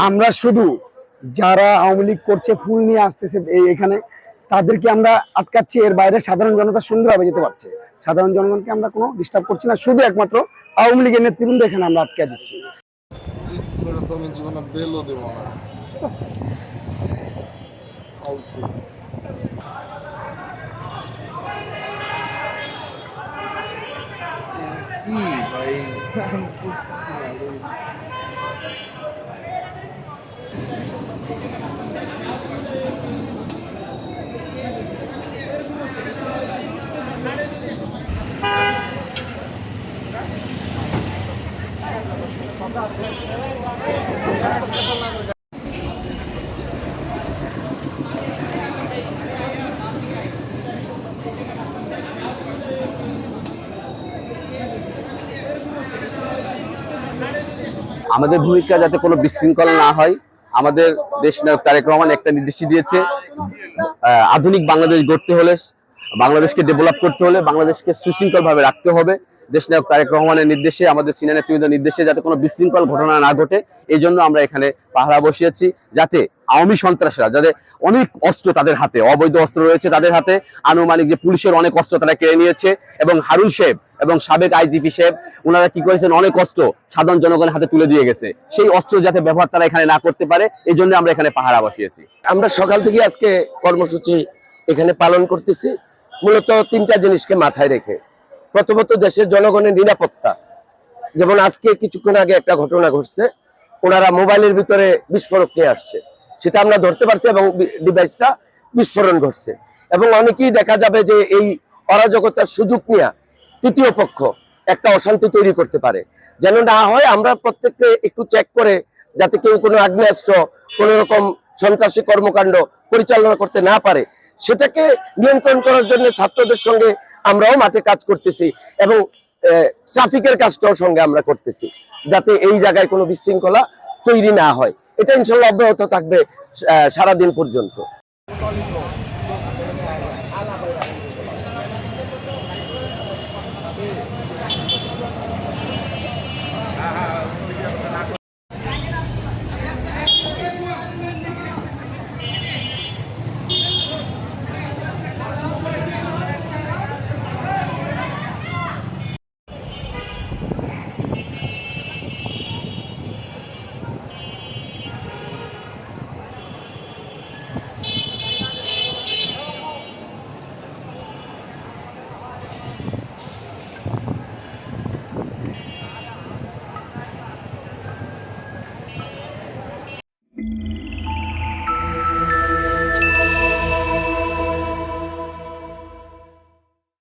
আমরা শুধু যারা আওয়ামী লীগ করছে ফুল নিয়ে আসতেছে এখানে তাদেরকে আমরা আটকাচ্ছি, এর বাইরে সাধারণ জনতা সুন্দরভাবে যেতে পারছে। সাধারণ জনগণকে আমরা কোনো ডিস্টার্ব করছি না, শুধু একমাত্র আওয়ামী লীগের নেতৃবৃন্দ এখানে আমরা আটকে দিচ্ছি। আমি জীবনে বেলও দেব না। কি ভাই আমাদের ভূমিকা যাতে কোনো বিশৃঙ্খলা না হয়, আমাদের দেশ নায়ক তারেক রহমান একটা নির্দেশ দিয়েছে, আধুনিক বাংলাদেশ গড়তে হলে, বাংলাদেশকে ডেভেলপ করতে হলে বাংলাদেশকে সুশৃঙ্খলভাবে রাখতে হবে। দেশ নায়ক তারেক রহমানের নির্দেশে, আমাদের সিনিয়র নেতৃবৃন্দের নির্দেশে যাতে কোনো বিশৃঙ্খল ঘটনা না ঘটে, এই জন্য আমরা এখানে পাহারা বসিয়েছি, যাতে আওয়ামী সন্ত্রাসীরা, যাদের অনেক অস্ত্র তাদের হাতে, অবৈধ অস্ত্র রয়েছে তাদের হাতে, আনুমানিক যে পুলিশের অনেক অস্ত্র তারা কেড়ে নিয়েছে, এবং হারুন সাহেব এবং সাবেক আইজিপি সাহেব ওনারা কি করেছেন, অনেক অস্ত্র সাধারণ জনগণের হাতে তুলে দিয়ে গেছে, সেই অস্ত্র যাতে ব্যবহার তারা এখানে না করতে পারে, এই জন্য আমরা এখানে পাহারা বসিয়েছি। আমরা সকাল থেকে আজকে কর্মসূচি এখানে পালন করতেছি মূলত তিনটা জিনিসকে মাথায় রেখে। প্রথমত দেশের জনগণের নিরাপত্তা, যেমন আজকে কিছুক্ষণ আগে একটা ঘটনা ঘটছে, ওনারা মোবাইলের ভিতরে বিস্ফোরক নিয়ে আসছে, সেটা আমরা ধরতে পারছি এবং ডিভাইসটা বিস্ফোরণ ঘটছে। এবং অনেকেই দেখা যাবে যে এই অরাজকতার সুযোগ নিয়ে তৃতীয় পক্ষ একটা অশান্তি তৈরি করতে পারে, যেন না হয় আমরা প্রত্যেককে একটু চেক করে যাতে কেউ কোনো আগ্নেয়াস্ত্র কোনো রকম সন্ত্রাসী কর্মকাণ্ড পরিচালনা করতে না পারে, সেটাকে নিয়ন্ত্রণ করার জন্য ছাত্রদের সঙ্গে আমরাও মাঠে কাজ করতেছি এবং ট্রাফিকের কাজটাও সঙ্গে আমরা করতেছি, যাতে এই জায়গায় কোনো বিশৃঙ্খলা তৈরি না হয়। এটা ইনশাল্লাহ অব্যাহত থাকবে সারাদিন পর্যন্ত।